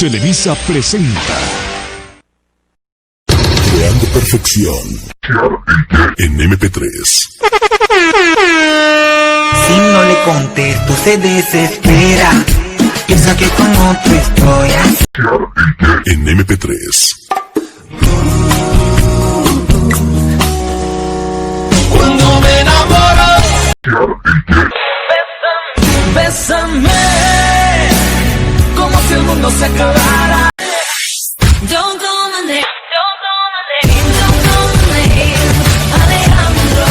Televisa presenta Creando perfección en MP3. Si no le contesto se desespera, piensa que con otro estoy así. En MP3. Cuando me enamoro, bésame, como si el mundo se acabara. Don't call my name, don't call my name, don't call my name, Alejandro.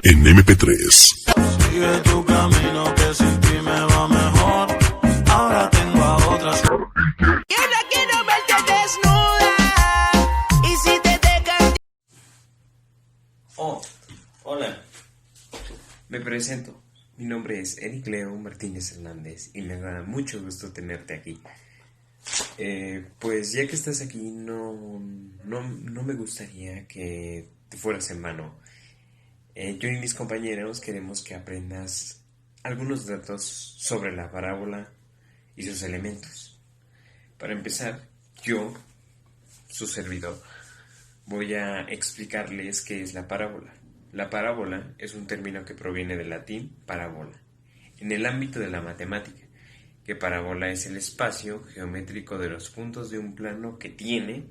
En MP3. Sigue tu camino que sin ti me va mejor. Ahora tengo a otras. Yo no quiero verte desnuda. Y si te dejan. Oh, hola. Me presento. Mi nombre es Eric Leo Martínez Hernández y me da mucho gusto tenerte aquí. Pues ya que estás aquí, no me gustaría que te fueras en vano. Yo y mis compañeros queremos que aprendas algunos datos sobre la parábola y sus elementos. Para empezar, yo, su servidor, voy a explicarles qué es la parábola. La parábola es un término que proviene del latín parábola, en el ámbito de la matemática, que parábola es el espacio geométrico de los puntos de un plano que tiene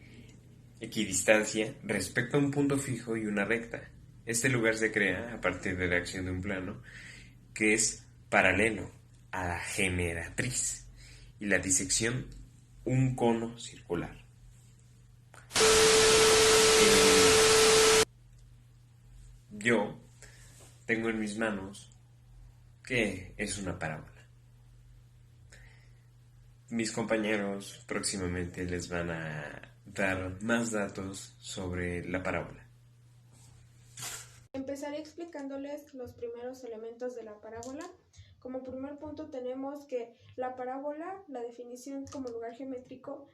equidistancia respecto a un punto fijo y una recta. Este lugar se crea a partir de la acción de un plano que es paralelo a la generatriz y la disección un cono circular. Yo tengo en mis manos qué es una parábola. Mis compañeros próximamente les van a dar más datos sobre la parábola. Empezaré explicándoles los primeros elementos de la parábola. Como primer punto tenemos que la parábola, la definición como lugar geométrico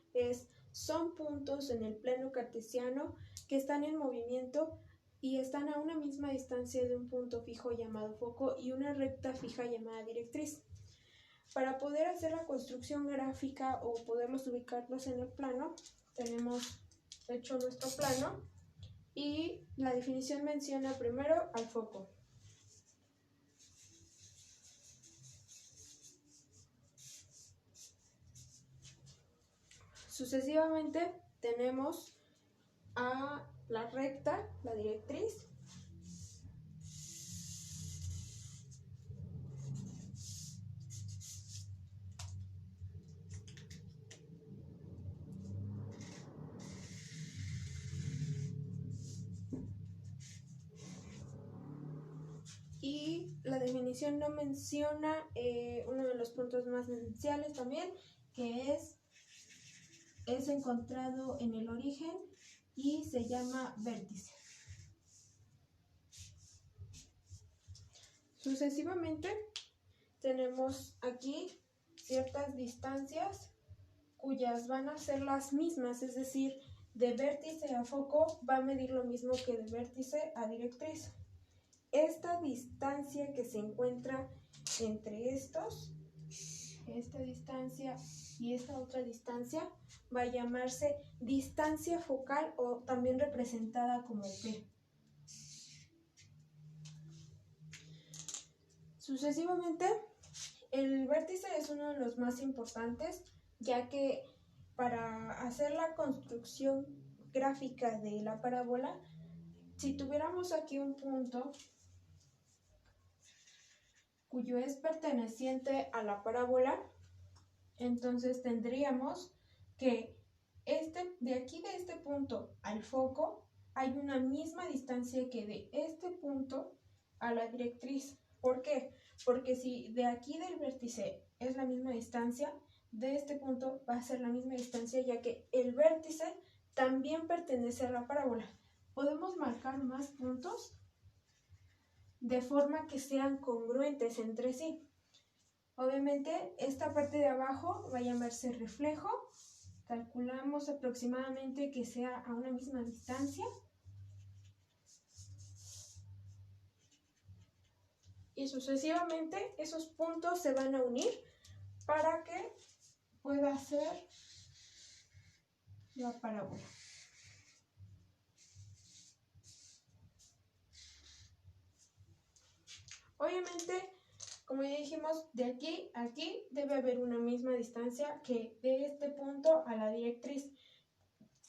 son puntos en el plano cartesiano que están en movimiento y están a una misma distancia de un punto fijo llamado foco y una recta fija llamada directriz. Para poder hacer la construcción gráfica o poderlos ubicarlos en el plano, tenemos hecho nuestro plano y la definición menciona primero al foco. Sucesivamente tenemos a la recta, la directriz, y la definición no menciona uno de los puntos más esenciales también, que es encontrado en el origen y se llama vértice. Sucesivamente tenemos aquí ciertas distancias cuyas van a ser las mismas, es decir, de vértice a foco va a medir lo mismo que de vértice a directriz. Esta distancia que se encuentra entre esta distancia y esta otra distancia va a llamarse distancia focal o también representada como P. Sucesivamente, el vértice es uno de los más importantes, ya que para hacer la construcción gráfica de la parábola, si tuviéramos aquí un punto cuyo es perteneciente a la parábola, entonces tendríamos que de aquí de este punto al foco hay una misma distancia que de este punto a la directriz. ¿Por qué? Porque si de aquí del vértice es la misma distancia, de este punto va a ser la misma distancia, ya que el vértice también pertenece a la parábola. Podemos marcar más puntos de forma que sean congruentes entre sí. Obviamente esta parte de abajo va a llamarse reflejo. Calculamos aproximadamente que sea a una misma distancia. Y sucesivamente esos puntos se van a unir para que pueda ser la parábola. Obviamente, como ya dijimos, de aquí a aquí debe haber una misma distancia que de este punto a la directriz.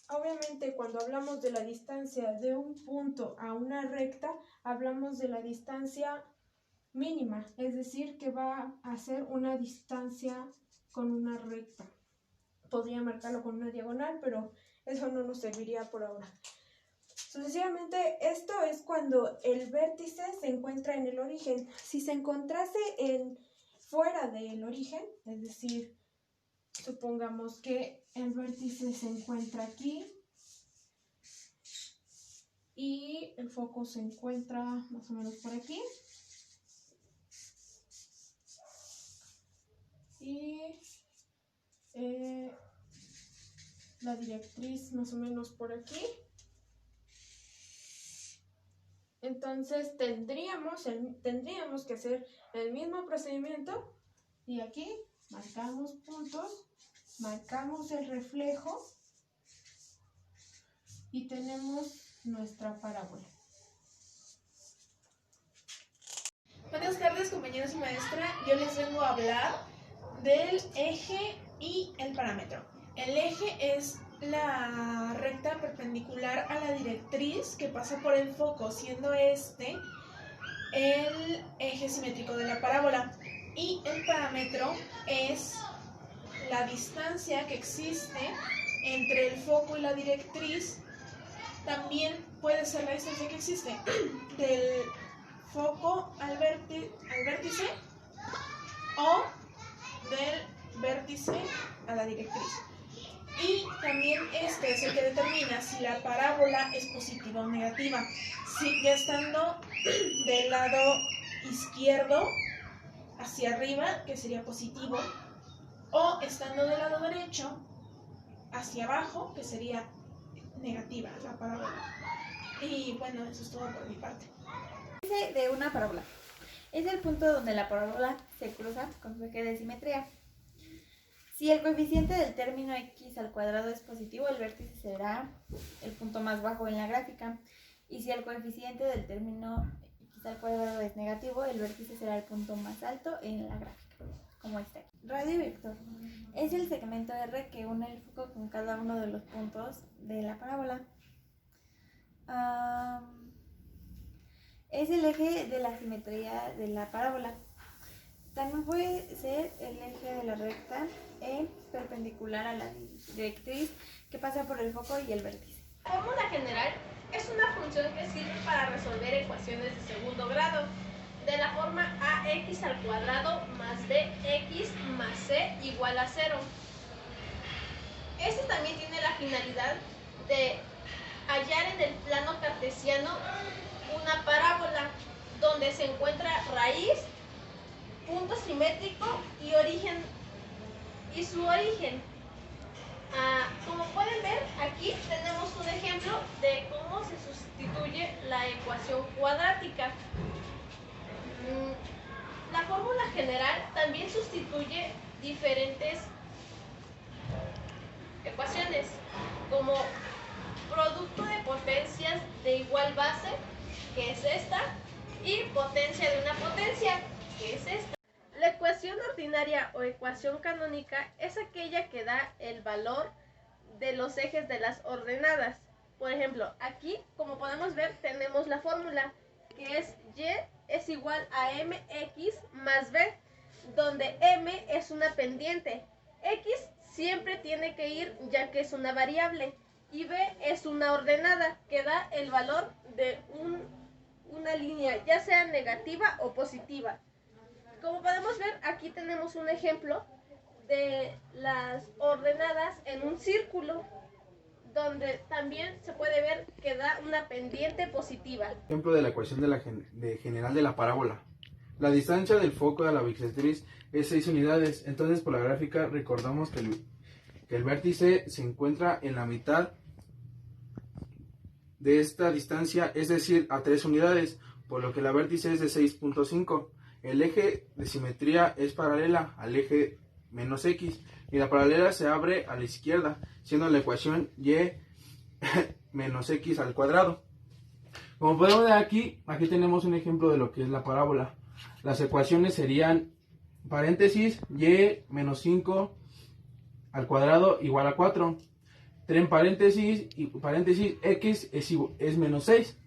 Obviamente, cuando hablamos de la distancia de un punto a una recta, hablamos de la distancia mínima, es decir, que va a ser una distancia con una recta. Podría marcarlo con una diagonal, pero eso no nos serviría por ahora. Sucesivamente, esto es cuando el vértice se encuentra en el origen. Si se encontrase fuera del origen, es decir, supongamos que el vértice se encuentra aquí y el foco se encuentra más o menos por aquí. Y la directriz más o menos por aquí. Entonces tendríamos que hacer el mismo procedimiento y aquí marcamos puntos, marcamos el reflejo y tenemos nuestra parábola. Buenas tardes, compañeros y maestra. Yo les vengo a hablar del eje y el parámetro. El eje es la recta perpendicular a la directriz que pasa por el foco, siendo este el eje simétrico de la parábola. Y el parámetro es la distancia que existe entre el foco y la directriz. También puede ser la distancia que existe del foco al vértice o del vértice a la directriz. Y también este es el que determina si la parábola es positiva o negativa. Si ya estando del lado izquierdo hacia arriba, que sería positivo, o estando del lado derecho hacia abajo, que sería negativa la parábola. Y bueno, eso es todo por mi parte. De una parábola. Es el punto donde la parábola se cruza con su eje de simetría. Si el coeficiente del término x al cuadrado es positivo, el vértice será el punto más bajo en la gráfica. Y si el coeficiente del término x al cuadrado es negativo, el vértice será el punto más alto en la gráfica, como está aquí. Radio vector es el segmento R que une el foco con cada uno de los puntos de la parábola. Es el eje de la simetría de la parábola. También puede ser el eje de la recta E perpendicular a la directriz que pasa por el foco y el vértice. La fórmula general es una función que sirve para resolver ecuaciones de segundo grado de la forma ax al cuadrado más bx más c igual a 0. Este también tiene la finalidad de hallar en el plano cartesiano una parábola donde se encuentra raíz, punto simétrico y origen y su origen. Como pueden ver, aquí tenemos un ejemplo de cómo se sustituye la ecuación cuadrática. La fórmula general también sustituye diferentes ecuaciones, como producto de potencias de igual base, que es esta, y potencia de una potencia, que es esta. La ecuación ordinaria o ecuación canónica es aquella que da el valor de los ejes de las ordenadas. Por ejemplo, aquí, como podemos ver, tenemos la fórmula, que es y es igual a mx más b, donde m es una pendiente, x siempre tiene que ir ya que es una variable, y b es una ordenada que da el valor de una línea, ya sea negativa o positiva. Como podemos ver, aquí tenemos un ejemplo de las ordenadas en un círculo, donde también se puede ver que da una pendiente positiva. Ejemplo de la ecuación general de la parábola. La distancia del foco a la bisectriz es 6 unidades, entonces por la gráfica recordamos que el vértice se encuentra en la mitad de esta distancia, es decir, a 3 unidades, por lo que la vértice es de 6.5. El eje de simetría es paralela al eje menos x, y la paralela se abre a la izquierda, siendo la ecuación y menos x al cuadrado. Como podemos ver aquí tenemos un ejemplo de lo que es la parábola. Las ecuaciones serían paréntesis y menos 5 al cuadrado igual a 4. 3 paréntesis y paréntesis x es menos 6.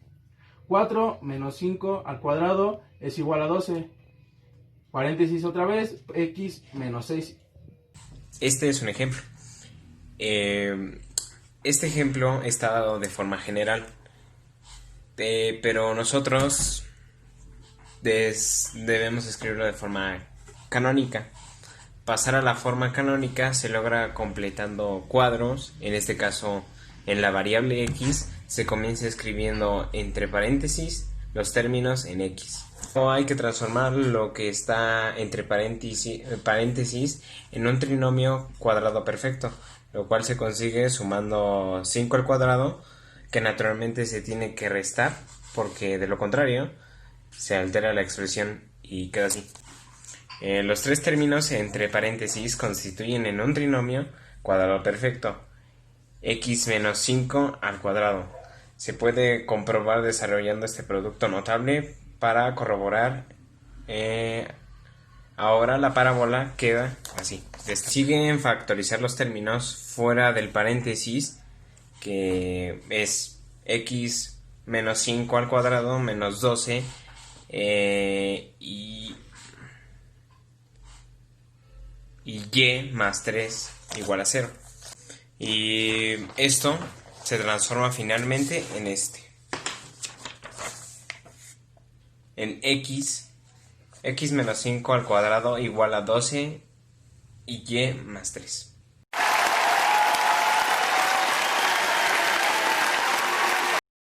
4 menos 5 al cuadrado es igual a 12. Paréntesis otra vez, x menos 6. Este es un ejemplo. Este ejemplo está dado de forma general, pero nosotros debemos escribirlo de forma canónica. Pasar a la forma canónica se logra completando cuadros. En este caso, en la variable x se comienza escribiendo entre paréntesis los términos en x. O hay que transformar lo que está entre paréntesis en un trinomio cuadrado perfecto, lo cual se consigue sumando 5 al cuadrado, que naturalmente se tiene que restar, porque de lo contrario se altera la expresión y queda así. Los tres términos entre paréntesis constituyen en un trinomio cuadrado perfecto, x menos 5 al cuadrado. Se puede comprobar desarrollando este producto notable para corroborar. Ahora la parábola queda así. Siguen factorizar los términos fuera del paréntesis, que es x menos 5 al cuadrado menos 12 y y más 3 igual a 0. Y esto se transforma finalmente en en x menos 5 al cuadrado igual a 12 y y más 3.